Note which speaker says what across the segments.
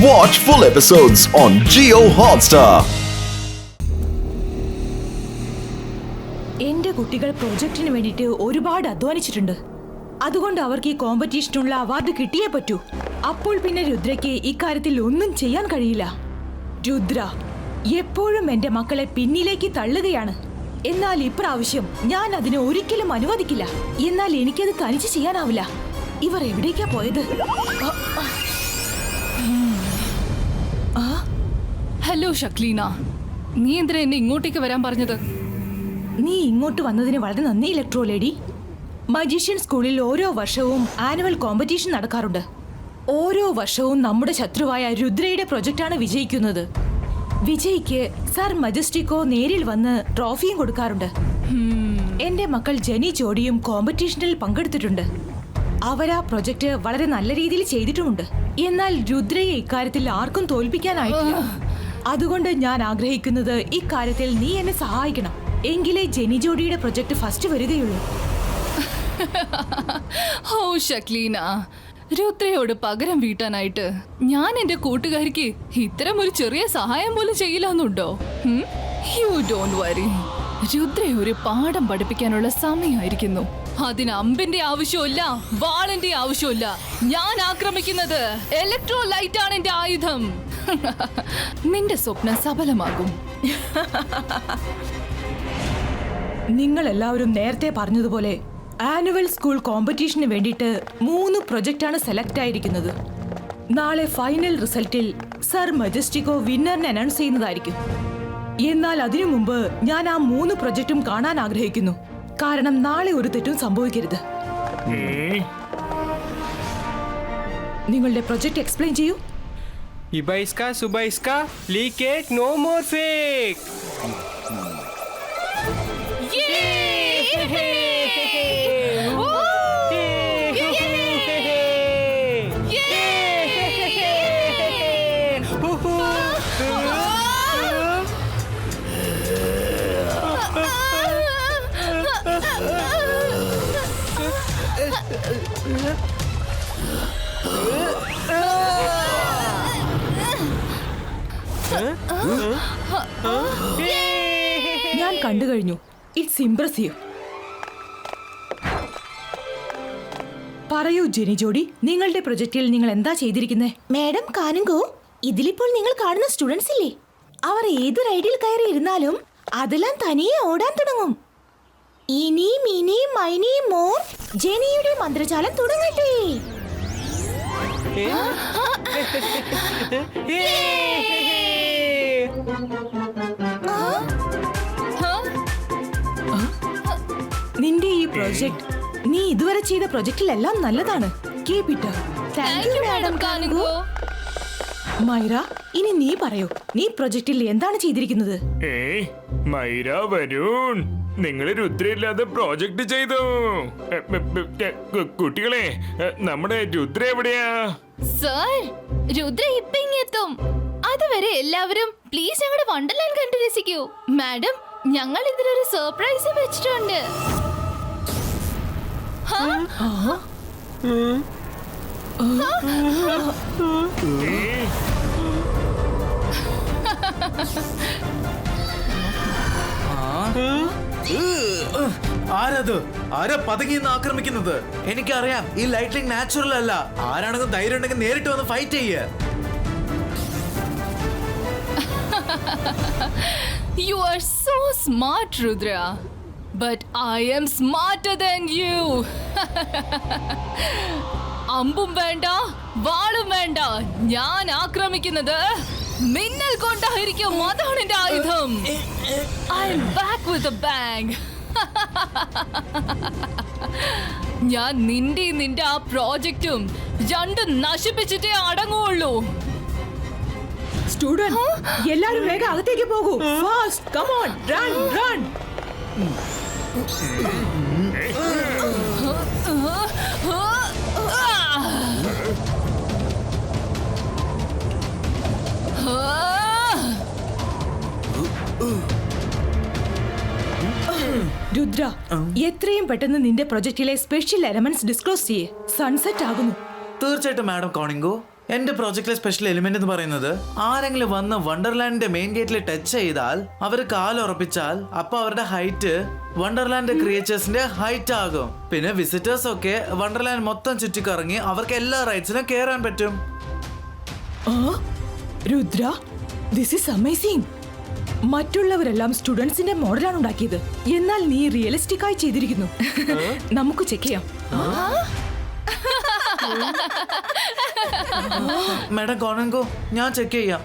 Speaker 1: Watch full episodes on Jio Hotstar.
Speaker 2: എന്റെ കുട്ടികൾ പ്രോജക്റ്റിന് വേണ്ടിയിട്ട് ഒരുപാട് അധ്വാനിച്ചിട്ടുണ്ട്. അതുകൊണ്ട് അവർക്ക് ഈ കോമ്പറ്റീഷനുള്ള അവാർഡ് കിട്ടിയേ പറ്റൂ. അപ്പോൾ പിന്നെ രുദ്രയ്ക്ക് ഇക്കാര്യത്തിൽ ഒന്നും ചെയ്യാൻ കഴിയില്ല. രുദ്ര എപ്പോഴും എന്റെ മക്കളെ പിന്നിലേക്ക് തള്ളുകയാണ്. എന്നാൽ ഇപ്രാവശ്യം ഞാൻ അതിനെ ഒരിക്കലും അനുവദിക്കില്ല. എന്നാൽ എനിക്കത് തനിച്ച് ചെയ്യാനാവില്ല. ഇവർ എവിടേക്കാ പോയത്?
Speaker 3: ഹലോ ഷക്ലീന, നീ എന്തിനാ എന്നെ ഇങ്ങോട്ടേക്ക് വരാൻ പറഞ്ഞത്?
Speaker 2: നീ ഇങ്ങോട്ട് വന്നതിന് വളരെ നന്ദി ഇലക്ട്രോ ലേഡി. മജീഷ്യൻ സ്കൂളിൽ ഓരോ വർഷവും ആനുവൽ കോമ്പറ്റീഷൻ നടക്കാറുണ്ട്. ഓരോ വർഷവും നമ്മുടെ ശത്രുവായ രുദ്രയുടെ പ്രൊജക്റ്റാണ് വിജയിക്കുന്നത്. വിജയ്ക്ക് സർ മജസ്റ്റിക്കോ നേരിൽ വന്ന് ട്രോഫിയും കൊടുക്കാറുണ്ട്. എന്റെ മക്കൾ ജെനി ജോഡിയും കോമ്പറ്റീഷനിൽ പങ്കെടുത്തിട്ടുണ്ട്. അവരാ പ്രൊജക്ട് വളരെ നല്ല രീതിയിൽ ചെയ്തിട്ടുമുണ്ട്. എന്നാൽ രുദ്രയെ ഇക്കാര്യത്തിൽ ആർക്കും തോൽപ്പിക്കാനായിട്ടില്ല. അതുകൊണ്ട് ഞാൻ ആഗ്രഹിക്കുന്നത് ഇക്കാര്യത്തിൽ നീ എന്നെ സഹായിക്കണം. എങ്കിലേ ജെനി ജോഡിയുടെ പ്രൊജക്ട് ഫസ്റ്റ് വരികയുള്ളൂ.
Speaker 3: ഓ ഷക്ലീന, രുദ്രയോട് പകരം വീട്ടാനായിട്ട് ഞാൻ എന്റെ കൂട്ടുകാരിക്ക് ഇത്തരം ഒരു ചെറിയ സഹായം പോലും ചെയ്യില്ലെന്നുണ്ടോ? You don't worry. രുദ്രയെ ഒരു പാഠം പഠിപ്പിക്കാനുള്ള സമയമായിരിക്കുന്നു. അതിന് അമ്പിന്റെ ആവശ്യമില്ല, വാളിന്റെ ആവശ്യമില്ല. ഞാൻ ആക്രമിക്കുന്നത് ഇലക്ട്രോ ലൈറ്റ് ആണ് എന്റെ ആയുധം. നിന്റെ സ്വപ്നം സഫലമാകും.
Speaker 2: നിങ്ങൾ എല്ലാവരും നേരത്തെ പറഞ്ഞതുപോലെ ആനുവൽ സ്കൂൾ കോമ്പറ്റീഷന് വേണ്ടിയിട്ട് 3 പ്രൊജക്റ്റാണ് സെലക്ട് ആയിരിക്കുന്നത്. നാളെ ഫൈനൽ റിസൾട്ടിൽ സർ മജസ്റ്റിക്കോ വിന്നറിനെ അനൗൺസ് ചെയ്യുന്നതായിരിക്കും. എന്നാൽ അതിനു മുമ്പ് ഞാൻ ആ 3 പ്രൊജക്റ്റും കാണാൻ ആഗ്രഹിക്കുന്നു. കാരണം നാളെ ഒരു തെറ്റും സംഭവിക്കരുത്. നിങ്ങളുടെ പ്രൊജക്ട് എക്സ്പ്ലെയിൻ ചെയ്യൂ.
Speaker 4: Ibaiska, Subaiska, leak it, no more fake.
Speaker 2: ഞാൻ കണ്ടു കഴിഞ്ഞു. It's impressive. പറയൂ ജെനി ജോഡി, നിങ്ങളുടെ പ്രൊജക്റ്റിൽ നിങ്ങൾ എന്താ ചെയ്തിരിക്കുന്നത്?
Speaker 5: മാഡം കാനുങ്കോ, ഇതിലിപ്പോൾ നിങ്ങൾ കാണുന്ന സ്റ്റുഡൻസ് ഇല്ലേ, അവർ ഏത് റൈഡിൽ കയറി ഇരുന്നാലും അതെല്ലാം തനിയെ ഓടാൻ തുടങ്ങും. ഇനി മിനി മൈനി മോർ ജെനിയുടെ മന്ത്രജാലം തുടങ്ങട്ടെ.
Speaker 2: നിന്റെ ഈ പ്രൊജക്ട് നീ ഇതുവരെ ചെയ്ത പ്രൊജക്റ്റിലെല്ലാം നല്ലതാണ്. Keep it up.
Speaker 5: Thank you madam Kanungo.
Speaker 2: Myra, ഇനി നീ പറയൂ, നീ പ്രൊജക്റ്റിൽ എന്താണ് ചെയ്തിരിക്കുന്നത്?
Speaker 6: മൈര, വരുൺ, നിങ്ങൾ രുദ്രയില്ലാതെ പ്രോജക്ട് ചെയ്തു. കുട്ടികളെ, നമ്മുടെ രുദ്ര എവിടെയാ?
Speaker 7: സർ, രുദ്ര ഇപ്പൊ ഇങ്ങെത്തും. അതുവരെ എല്ലാവരും പ്ലീസ് ഞങ്ങളുടെ വണ്ടർലാൻഡ് കണ്ടു രസിക്കൂ. മാഡം, ഞങ്ങൾ ഇതിലൊരു സർപ്രൈസ് വെച്ചിട്ടുണ്ട്.
Speaker 8: ആരത്? ആരാ പതുങ്ങിന്ന് ആക്രമിക്കുന്നത്? എനിക്കറിയാം, ഈ ലൈറ്റിംഗ് നാച്ചുറൽ അല്ല. ആരാണെങ്കിലും ധൈര്യം ഉണ്ടെങ്കിൽ നേരിട്ട് വന്ന് ഫൈറ്റ് ചെയ്യേ.
Speaker 3: You are so smart, Rudra. But I am smarter than you. അമ്പും വേണ്ട, വാളും വേണ്ട. ഞാൻ ആക്രമിക്കുന്നത് മിന്നൽ കൊണ്ടായിരിക്കും. അതാണ് എന്റെ ആയുധം. I am back with a bang. ഞാൻ നിന്റെ ആ പ്രോജക്റ്റും രണ്ടും നശിപ്പിച്ചിട്ടേ അടങ്ങുള്ളൂ.
Speaker 2: സ്റ്റുഡന്റ്, എല്ലാവരും വേഗം അകത്തേക്ക് പോകൂ. Fast, come on, run run. Rudra, എത്രയും പെട്ടെന്ന് നിന്റെ പ്രൊജക്റ്റിലെ സ്പെഷ്യൽ എലമെന്റ്സ് ഡിസ്ക്ലോസ് ചെയ്യേ. സൺസെറ്റ് ആകുന്നു.
Speaker 8: തീർച്ചയായിട്ടും മാഡം കോണിംഗോ. എന്റെ പ്രോജക്റ്റിലെ സ്പെഷ്യൽ എലിമെന്റ് എന്ന് പറയുന്നത് ആരെങ്കിലും വന്ന് വണ്ടർലാൻഡിന്റെ മെയിൻ ഗേറ്റിൽ ടച്ച് ചെയ്താൽ അവർ കാലുറപ്പിച്ചാൽ അപ്പൊ അവരുടെ ഹൈറ്റ് വണ്ടർലാൻഡ് ക്രിയേച്ചേഴ്സിന്റെ ഹൈറ്റ് ആകും. പിന്നെ വിസിറ്റേഴ്സ് ഒക്കെ വണ്ടർലാൻഡ് മൊത്തം ചുറ്റിക്കറങ്ങി അവർക്ക് എല്ലാ റൈറ്റ്സിനും കയറാൻ പറ്റും.
Speaker 2: Rudra, this is amazing. മറ്റുള്ളവരെല്ലാം സ്റ്റുഡൻസിന്റെ മോഡലാണ് ഉണ്ടാക്കിയത്, എന്നാൽ നീ റിയലിസ്റ്റിക് ആയി ചെയ്തിരിക്കുന്നു. നമുക്ക് ചെക്ക് ചെയ്യാം.
Speaker 8: മാഡം കോണൻകോ, ഞാൻ ചെക്ക് ചെയ്യാം.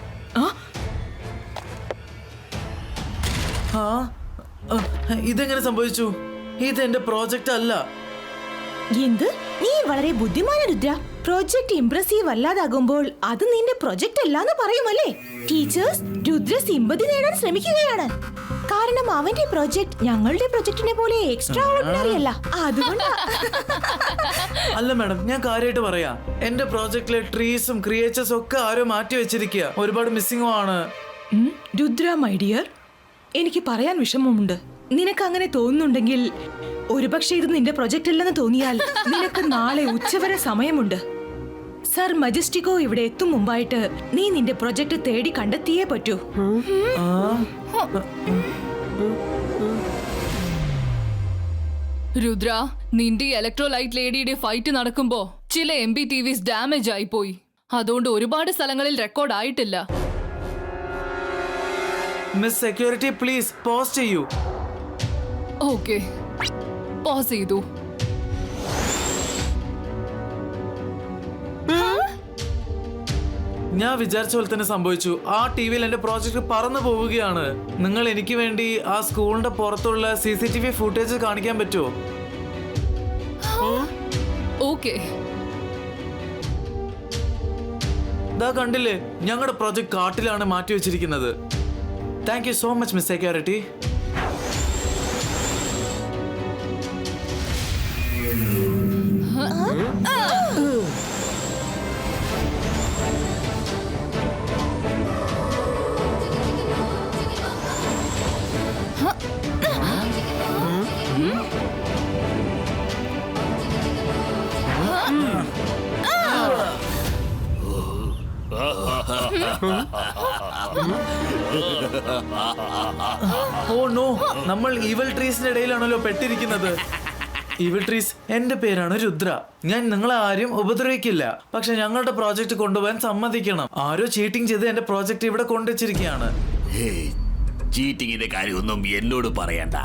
Speaker 8: ഇതെങ്ങനെ സംഭവിച്ചു? ഇത് എന്റെ പ്രോജക്റ്റ് അല്ല.
Speaker 5: എന്ത്? നീ വളരെ ബുദ്ധിമാന രുദ്ര. പ്രോജക്റ്റ് ഇംപ്രസീവ് അല്ലാതാകുമ്പോൾ അത് നിന്റെ പ്രൊജക്റ്റ് അല്ലാന്ന് പറയുമല്ലേ? ടീച്ചേഴ്സ് രുദ്ര സിമ്പതി നേടാൻ ശ്രമിക്കുകയാണ്. കാരണം അവന്റെ പ്രോജക്റ്റ് ഞങ്ങളുടെ പ്രൊജക്റ്റിനെ പോലെ എക്സ്ട്രാ ഓർഡിനറി അല്ല. അതുകൊണ്ടാ.
Speaker 8: അല്ല മാഡം, ഞാൻ കാര്യമായിട്ട് പറയാം. എന്റെ പ്രോജക്റ്റിലെ ട്രീസും ക്രിയേച്ചേഴ്സും ഒക്കെ ആരോ മാറ്റി വെച്ചിരിക്കുക. ഒരുപാട് മിസ്സിംഗും ആണ്.
Speaker 2: രുദ്ര മൈ ഡിയർ, എനിക്ക് പറയാൻ വിഷമമുണ്ട്. നിനക്ക് അങ്ങനെ തോന്നുന്നുണ്ടെങ്കിൽ, ഒരുപക്ഷെ ഇത് നിന്റെ പ്രൊജക്റ്റ് അല്ലെന്ന് തോന്നിയാൽ നിനക്ക് നാളെ ഉച്ചവരെ സമയമുണ്ട്. സർ മജസ്റ്റിക്കോ ഇവിടെ എത്തും മുമ്പായിട്ട് നീ നിന്റെ പ്രൊജക്റ്റ് തേടി കണ്ടെത്തിയേ പറ്റൂ.
Speaker 3: രുദ്ര, നിന്റെ ഇലക്ട്രോലൈറ്റ് ലേഡിയുടെ ഫൈറ്റ് നടക്കുമ്പോ ചില MBTVs ഡാമേജ് ആയി പോയി. അതുകൊണ്ട് ഒരുപാട് സ്ഥലങ്ങളിൽ റെക്കോർഡ് ആയിട്ടില്ല.
Speaker 8: മിസ് സെക്യൂരിറ്റി, പ്ലീസ് പോസ് ചെയ്യൂ.
Speaker 3: ഓക്കെ, പോസ് ചെയ്തു.
Speaker 8: ഞാൻ വിചാരിച്ച പോലെ തന്നെ സംഭവിച്ചു. ആ ടിവിയിൽ എന്റെ പ്രോജക്റ്റ് പറന്നു പോവുകയാണ്. നിങ്ങൾ എനിക്ക് വേണ്ടി ആ സ്കൂളിന്റെ പുറത്തുള്ള CCTV ഫുട്ടേജ് കാണിക്കാൻ പറ്റുമോ?
Speaker 3: ഓക്കെ.
Speaker 8: ദാ കണ്ടില്ലേ, ഞങ്ങളുടെ പ്രോജക്റ്റ് കാട്ടിലാണ് മാറ്റി വെച്ചിരിക്കുന്നത്. Thank you so much miss security. Oh no, നമ്മൾ ഈവൽ ട്രീസിന്റെ ഇടയിലാണല്ലോ പെട്ടിരിക്കുന്നത്. ഈവൽ ട്രീസ്, എന്റെ പേരാണ് രുദ്ര. ഞാൻ നിങ്ങളെ ആരും ഉപദ്രവിക്കില്ല. പക്ഷെ ഞങ്ങളുടെ പ്രോജക്റ്റ് കൊണ്ടുപോകാൻ സമ്മതിക്കണം. ആരോ ചീറ്റിംഗ് ചെയ്ത് എന്റെ പ്രോജക്റ്റ് ഇവിടെ കൊണ്ടുവച്ചിരിക്കുകയാണ്.
Speaker 9: ചീറ്റിങ്ങിന്റെ കാര്യമൊന്നും എന്നോട് പറയണ്ട.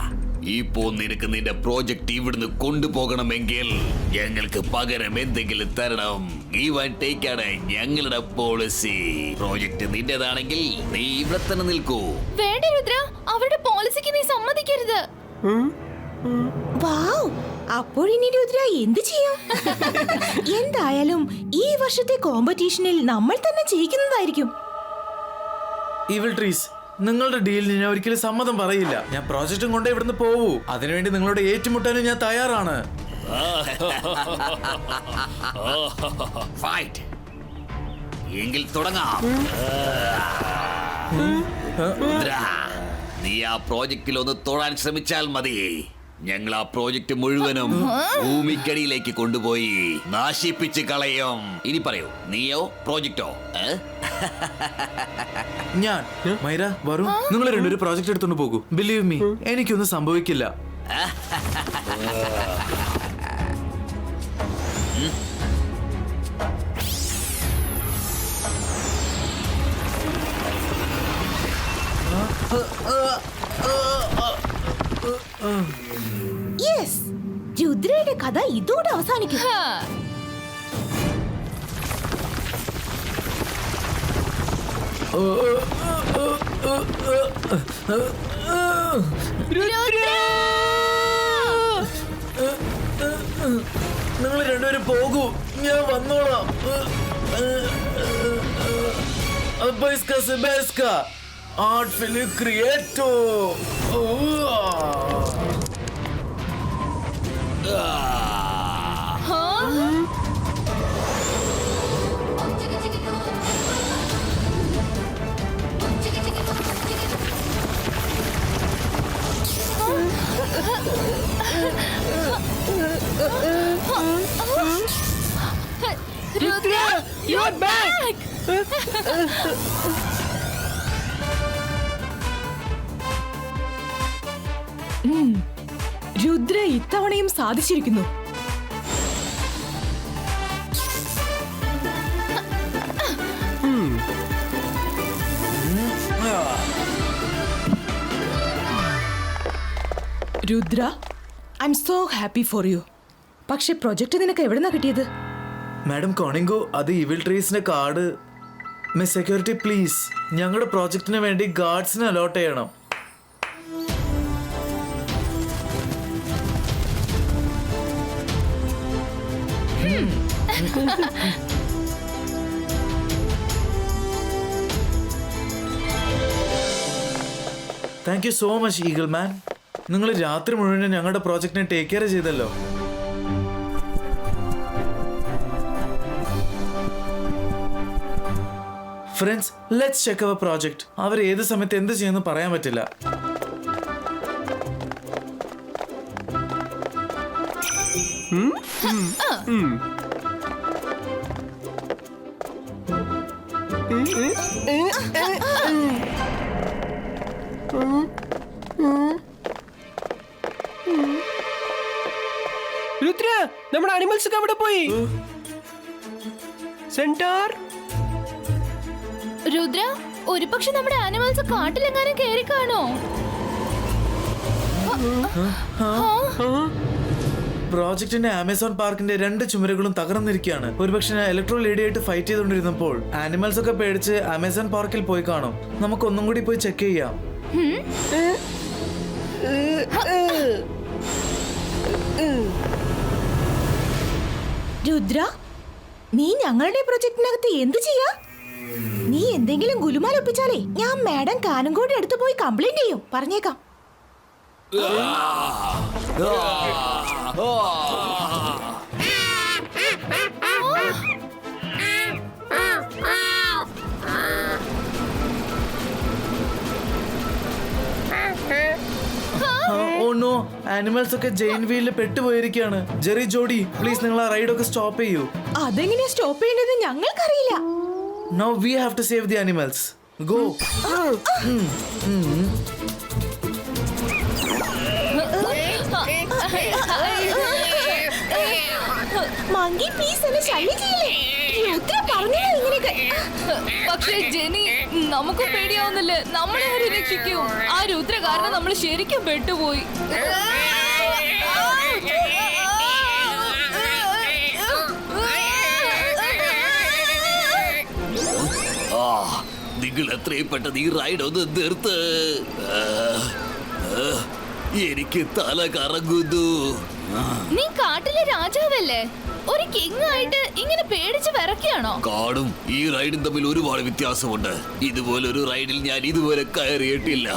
Speaker 9: ഇപ്പോ നിനക്ക് നിന്റെ പ്രോജക്റ്റ് ഇവിടുന്ന് കൊണ്ടുപോകണമെങ്കിൽ ഞങ്ങൾക്ക് പകരം എന്തെങ്കിലും തരണം. ഗീവ് ആൻഡ് ടേക്ക് ആണ് ഞങ്ങളുടെ പോളിസി. പ്രോജക്റ്റ് നിന്റേതാണെങ്കിൽ നീ ഇവിടെ തന്നെ നിൽക്കൂ.
Speaker 7: വേണ്ട രുദ്ര, അവരുടെ പോളിസിക്ക് നീ സമ്മതിക്കരുത്.
Speaker 5: വാവ്, അപ്പോഴിനി രുദ്ര എന്ത് ചെയ്യും? എന്തായാലും ഈ വർഷത്തെ കോമ്പറ്റീഷനിൽ നമ്മൾ തന്നെ ജയിക്കുന്നതായിരിക്കും.
Speaker 8: ഈവൽ ട്രീസ്, നിങ്ങളുടെ ഡീലിന് ഞാൻ ഒരിക്കലും സമ്മതം പറയില്ല. ഞാൻ പ്രോജക്റ്റും കൊണ്ട് ഇവിടുന്ന് പോവൂ. അതിനുവേണ്ടി നിങ്ങളോട് ഏറ്റുമുട്ടാനും ഞാൻ തയ്യാറാണ്.
Speaker 9: ഫൈറ്റ് എങ്കിൽ തുടങ്ങാം. നീ ആ പ്രോജക്റ്റിൽ ഒന്ന് തൊഴാൻ ശ്രമിച്ചാൽ മതി. ഞങ്ങൾ ആ പ്രോജക്റ്റ് മുഴുവനും ഭൂമിക്കടിയിലേക്ക് കൊണ്ടുപോയി നാശിപ്പിച്ച് കളയും. ഇനി പറയൂ, നീയോ പ്രോജക്റ്റോ?
Speaker 8: ഞാൻ മൈര വരും. നിങ്ങൾ രണ്ടുപേരും പ്രോജക്റ്റ് എടുത്തോണ്ട് പോകൂ. ബിലീവ് മീ, എനിക്കൊന്നും സംഭവിക്കില്ല.
Speaker 5: യെസ്, രുദ്രയുടെ കഥ ഇതോടെ അവസാനിക്കും.
Speaker 8: നിങ്ങൾ രണ്ടുപേരും പോകൂ, ഞാൻ വന്നോളാം. Art film creator.
Speaker 7: Rudra, you're back.
Speaker 2: Rudra ഇത്തവണയും സാധിച്ചിരിക്കുന്നു. Rudra, I am so happy for you. പക്ഷെ പ്രൊജക്ട് നിനക്ക് എവിടെന്നാ കിട്ടിയത്?
Speaker 8: മാഡം കോണിംഗോ, അത് ഇവിൽ ട്രീസിന്റെ കാർഡ്. മിസ് സെക്യൂരിറ്റി പ്ലീസ്, ഞങ്ങളുടെ പ്രോജക്റ്റിന് വേണ്ടി ഗാർഡ്സിനെ അലോട്ട് ചെയ്യണം. Thank you so much eagle man. നിങ്ങൾ രാത്രി മുഴുവൻ ഞങ്ങളുടെ പ്രോജക്റ്റിനെ ടേക്ക് കെയർ ചെയ്തല്ലോ. Friends, let's check our project. അവർ ഏത് സമയത്ത് എന്ത് ചെയ്യുമെന്ന് പറയാൻ പറ്റില്ല.
Speaker 4: രുദ്ര, നമ്മുടെ അനിമൽസ് ഒക്കെ അവിടെ പോയി. സെന്റർ
Speaker 7: രുദ്ര, ഒരു പക്ഷെ നമ്മുടെ ആനിമൽസ് കാട്ടിലെങ്ങാനും കേറി കാണോ?
Speaker 8: പ്രോജക്റ്റിന്റെ ആമസോൺ പാർക്കിന്റെ 2 ചുമരുകളും തകർന്നിരിക്കുകയാണ്. ഒരുപക്ഷെ ഞാൻ ഇലക്ട്രോ ലേഡിയായിട്ട് ഫൈറ്റ് ചെയ്തുകൊണ്ടിരുന്നപ്പോൾ ആനിമൽസ് ഒക്കെ പേടിച്ച് ആമസോൺ പാർക്കിൽ പോയി കാണും. നമുക്കൊന്നും കൂടി പോയി ചെക്ക് ചെയ്യാം.
Speaker 5: രുദ്ര, നീ ഞങ്ങളുടെ പ്രൊജക്ടിനകത്ത് എന്ത് ചെയ്യാ? നീ എന്തെങ്കിലും ഗുലുമാൽ ഒപ്പിച്ചാലേ ഞാൻ മാഡം കാനങ്കോട് അടുത്ത് പോയി കംപ്ലൈന്റ് ചെയ്യും. പറഞ്ഞേക്കാം.
Speaker 8: ഓ നോ, ആനിമൽസ് ഒക്കെ ജെയിൻ വീലിൽ പെട്ടുപോയിരിക്കുകയാണ്. ജെറി, ജോഡി, പ്ലീസ് നിങ്ങൾ ആ റൈഡൊക്കെ സ്റ്റോപ്പ് ചെയ്യൂ.
Speaker 5: അതെങ്ങനെയാ സ്റ്റോപ്പ് ചെയ്യേണ്ടത് ഞങ്ങൾക്കറിയില്ല.
Speaker 8: Now we have to save the animals. Go.
Speaker 5: Monkey please എന്നെ ശല്യം ചെയ്യില്ലേ? രുദ്ര പറഞ്ഞില്ല ഇങ്ങനെയൊക്കെ.
Speaker 3: പക്ഷേ ജെനി, നമുക്ക് പേടിയാവുന്നില്ലേ? നമ്മളെ ആരും രക്ഷിക്കും. ആ രുദ്ര കാരണം നമ്മൾ ശരിക്കും പെട്ടുപോയി.
Speaker 9: നിങ്ങൾ എത്രയും പെട്ടെന്ന് ഈ റൈഡ് ഒന്ന് നിർത്ത്. എനിക്ക് തല കറങ്ങുന്നു.
Speaker 7: നീ കാട്ടിലെ രാജാവല്ലേ? ഒരു കിങ് ആയിട്ട് ഇങ്ങനെ പേടിച്ച് വിറക്കുകയാണോ?
Speaker 9: കാടും ഈ റൈഡും തമ്മിൽ ഒരുപാട് വ്യത്യാസമുണ്ട്. ഇതുപോലൊരു റൈഡിൽ ഞാൻ ഇതുവരെ കയറിയിട്ടില്ല.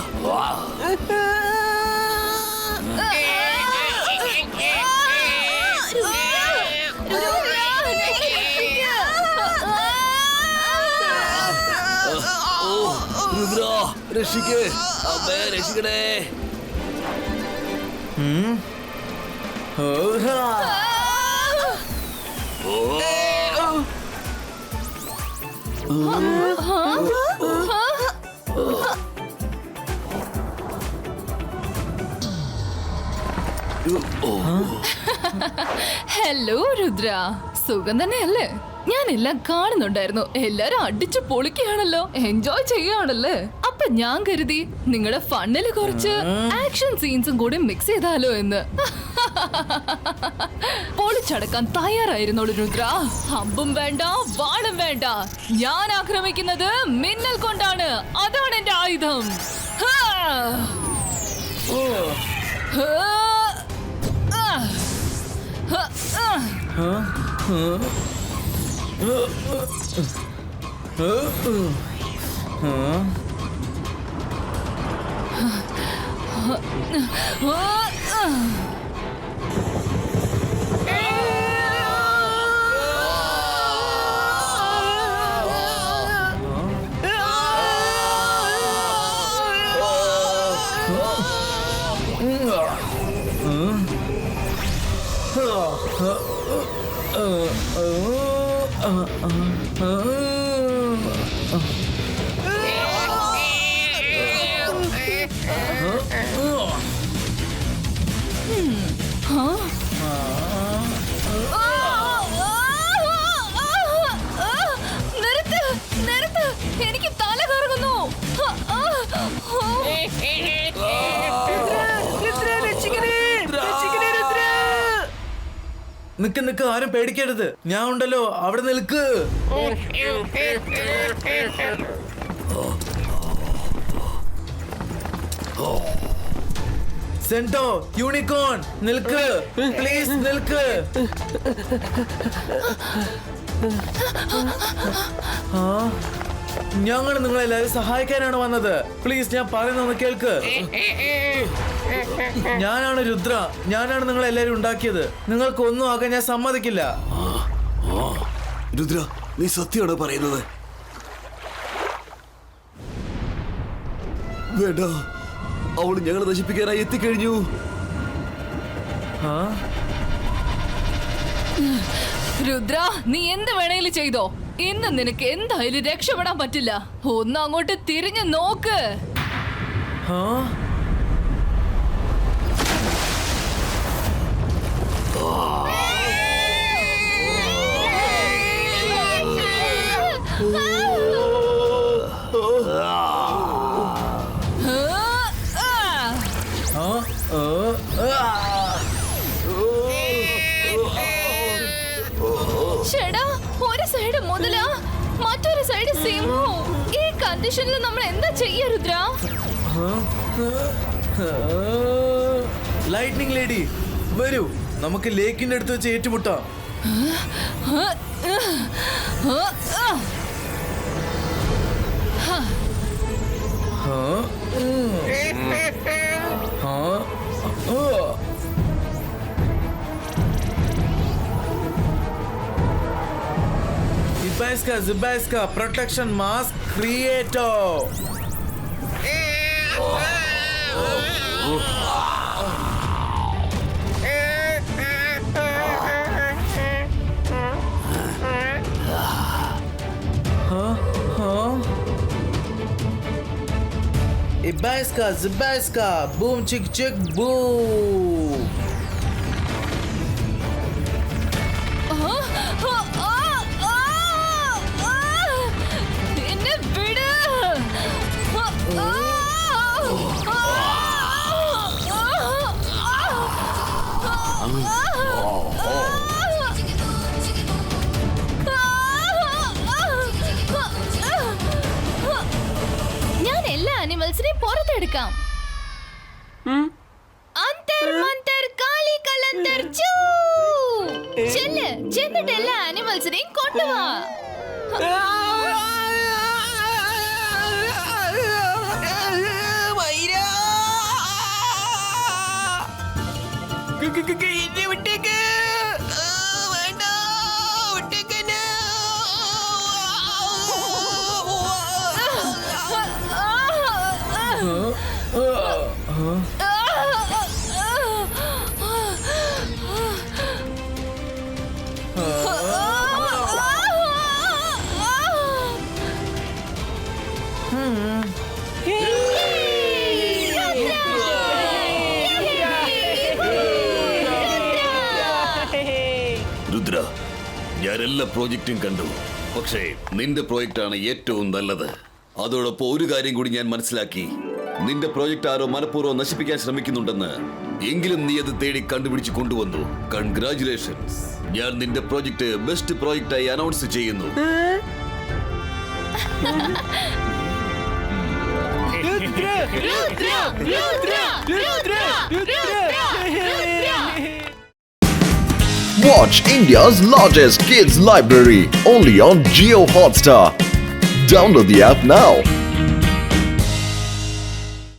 Speaker 9: രുദ്ര, രക്ഷിക്കേ, അമ്മേ രക്ഷിക്കണേ.
Speaker 3: ഹലോ രുദ്ര, സുഖം തന്നെയല്ലേ? ഞാൻ എല്ലാം കാണുന്നുണ്ടായിരുന്നു. എല്ലാരും അടിച്ചു പൊളിക്കുകയാണല്ലോ, എൻജോയ് ചെയ്യുകയാണല്ലേ. അപ്പൊ ഞാൻ കരുതി നിങ്ങളുടെ ഫണ്ണില് കുറച്ച് ആക്ഷൻ സീൻസും കൂടി മിക്സ് ചെയ്താലോ എന്ന്. പൊളിച്ചടക്കാൻ തയ്യാറായിരുന്നോളൂ രുദ്ര. അമ്പും വേണ്ട, വാളും വേണ്ട. ഞാൻ ആക്രമിക്കുന്നത് മിന്നൽ കൊണ്ടാണ്. അതാണ് എന്റെ ആയുധം.
Speaker 8: നിക്ക് ആരും പേടിക്കരുത്. ഞാൻ ഉണ്ടല്ലോ, അവിടെ നിൽക്ക്. സെന്റോ, യൂണിക്കോൺ, നിൽക്ക് പ്ലീസ്, നിൽക്ക്. ഞങ്ങൾ നിങ്ങളെല്ലാവരും സഹായിക്കാനാണ് വന്നത്. പ്ലീസ്, ഞാൻ പറയുന്നൊന്ന് കേൾക്ക്. ഞാനാണ് രുദ്ര. ഞാനാണ് നിങ്ങളെല്ലാരും ഉണ്ടാക്കിയത്. നിങ്ങൾക്ക് ഒന്നും ആകാൻ ഞാൻ സമ്മതിക്കില്ല.
Speaker 9: രുദ്ര, നീ സത്യമാണോ പറയുന്നത്? വേണ്ട, അവള് ഞങ്ങളെ നശിപ്പിക്കാനായി എത്തിക്കഴിഞ്ഞു.
Speaker 3: രുദ്ര, നീ എന്ത് വേണേലും ചെയ്തോ. ഇന്ന് നിനക്ക് എന്തായാലും രക്ഷപ്പെടാൻ പറ്റില്ല. ഒന്ന് അങ്ങോട്ട് തിരിഞ്ഞു നോക്ക്. ചേടാ, ഒരു സൈഡ് മുതല, മറ്റൊരു സൈഡ് സിംഹം. ഈ കണ്ടീഷനിൽ നമ്മൾ എന്താ ചെയ്യാ രുദ്ര?
Speaker 8: ലൈറ്റ്നിങ് ലേഡി, വരൂ, നമുക്ക് ലേക്കിന്റെ അടുത്ത് വെച്ച് ഏറ്റുമുട്ടാം. Zibaiska protection mask creator. Zibaiska boom chick chick boom.
Speaker 7: ഞാൻ എല്ലാ അനിമൽസിനെയും പുറത്തെടുക്കാം. അന്തർ മന്തർ കാലി കലന്തർ ചൂ. ചെന്നിട്ട് എല്ലാ അനിമൽസിനെയും കൊണ്ടുവാ.
Speaker 9: രുദ്ര, ഞാൻ എല്ലാ പ്രോജക്റ്റും കണ്ടു. പക്ഷേ നിന്റെ പ്രോജക്റ്റാണ് ഏറ്റവും നല്ലത്. അതോടൊപ്പം ഒരു കാര്യം കൂടി ഞാൻ മനസ്സിലാക്കി. നിന്റെ പ്രോജക്റ്റ് ആരോ മനഃപൂർവ്വം നശിപ്പിക്കാൻ ശ്രമിക്കുന്നുണ്ടെന്ന്. എങ്കിലും നീ അത് തേടി കണ്ടുപിടിച്ച് കൊണ്ടുവന്നു. കൺഗ്രാറ്റുലേഷൻസ്. ഞാൻ നിന്റെ പ്രോജക്റ്റ് ബെസ്റ്റ് പ്രോജക്റ്റായി അനൗൺസ് ചെയ്യുന്നു.
Speaker 1: Watch India's largest kids library only on Jio Hotstar. Download the app now.